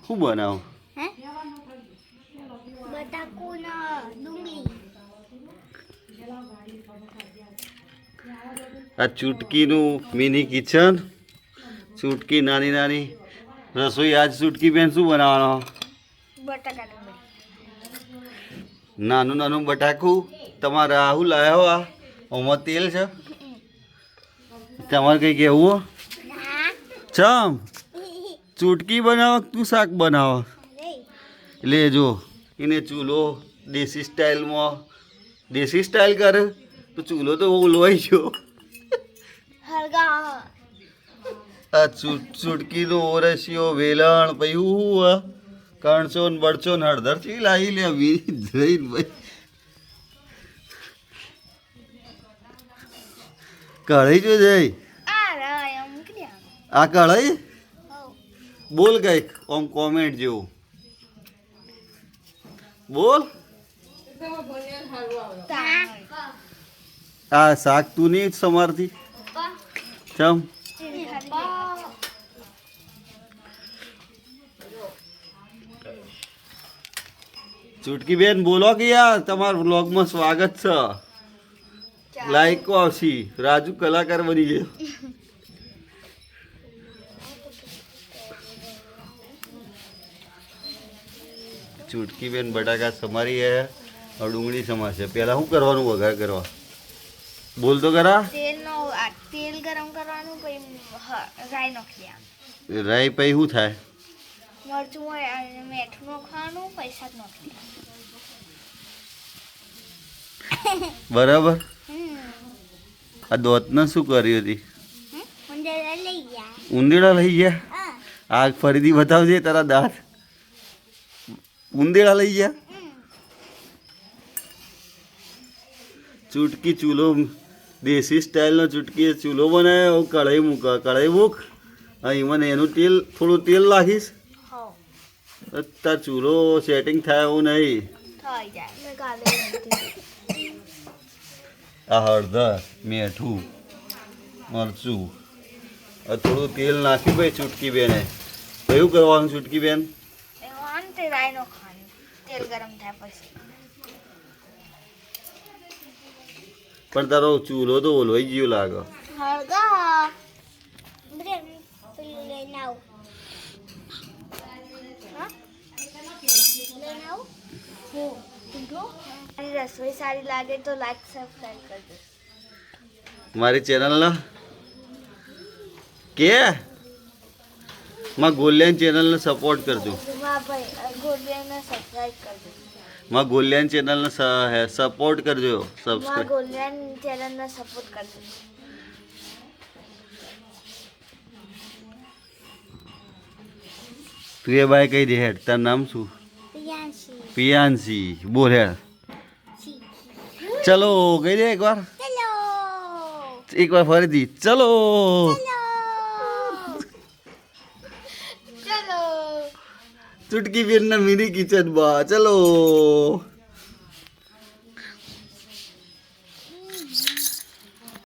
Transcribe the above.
શું બનાવો? હે બટાકુનો ડુંગળી. આ ચૂટકીનું મિની કિચન, ચૂટકી નાની નાની રસોઈ. આજ ચૂટકી બેન શું બનાવવાનો? બટાકા ડુંગળી. નાનું નાનું બટાકું. તમારે રાહુલ આવ્યો આ આમાં તેલ છે? તમારે કંઈ કહેવું? ચમ ચૂટકી બનાવો તું શાક બનાવો? એટલે જો એને ચૂલો દેશી સ્ટાઇલમાં, દેશી સ્ટાઇલ કરે તો ચૂલો તો ઓલવાઈ ગયો. આ ચૂટકીનો ઓરસિયો વેલણ પછી હું કણસો ને બળચો ને હળદર ચી લાવી લે જઈને ભાઈ. કઢાઈ જો જઈ આ કઢાઈ બોલ કઈક ઓમ કોમેન્ટ જેવું બોલ. આ શાક તું નહીં સમારતી ચમ? ચૂટકી બેન બોલો કે યાર તમારા વ્લોગમાં સ્વાગત છે. લાઈકો આવશે. રાજુ કલાકાર બની ગયો. ચૂટકી બેન બટાકા સમારી હે और ડુંગળી સમારશે. પહેલા શું કરવાનું વઘાર કરવા? બોલ તો ખરા. તેલ ગરમ કરવાનું પછી રાઈ નાખી. રાઈ પછી શું થાય? મરચું હોય અને મીઠું નાખવાનું, પૈસા જ નાખી. બરાબર. આ દોતને શું કરી હતી? ઉંદેડા લઈ ગયા. આ ફરીથી બતાવજે તારા દાંત. ઉંદેડા લઈ ગયા. ચૂટકી ચૂલો દેશી સ્ટાઇલનો ચૂટકી ચૂલો બનાવ્યો. કઢાઈ મૂક, કઢાઈ મૂક. અહીં મને એનું તેલ થોડું તેલ નાખીશ. તાર ચૂલો સેટિંગ થાય એવું નહીં. આ હળદર, મીઠું, મરચું, થોડું તેલ નાખ્યું ભાઈ ચૂટકી બેને. કયું કરવાનું ચૂટકી બેન? તેલ ગરમ થાય પછી. પણ તારો ચૂલો તો ઓલવાઈ ગયો લાગે. રસોઈ સારી લાગે તો લાઈક સબસ્ક્રાઇબ કરજો. મારી ચેનલને કે માં ગોલ્યાન ચેનલને સપોર્ટ કરજો. ગોલ્યાને સબસ્ક્રાઇબ કરજો. માં ગોલ્યાન ચેનલને સપોર્ટ કરજો. સબસ્ક્રાઇબ ગોલ્યાન ચેનલને સપોર્ટ કરજો. તું એ બાય કઈ દે હેડ. તાર નામ શું? પિયાંશી. બોલ હેડ. ચલો કહી દે એકવાર. એકવાર ફરીથી ચલો. ચૂટકી બેન ના મિની કિચન બા ચલો.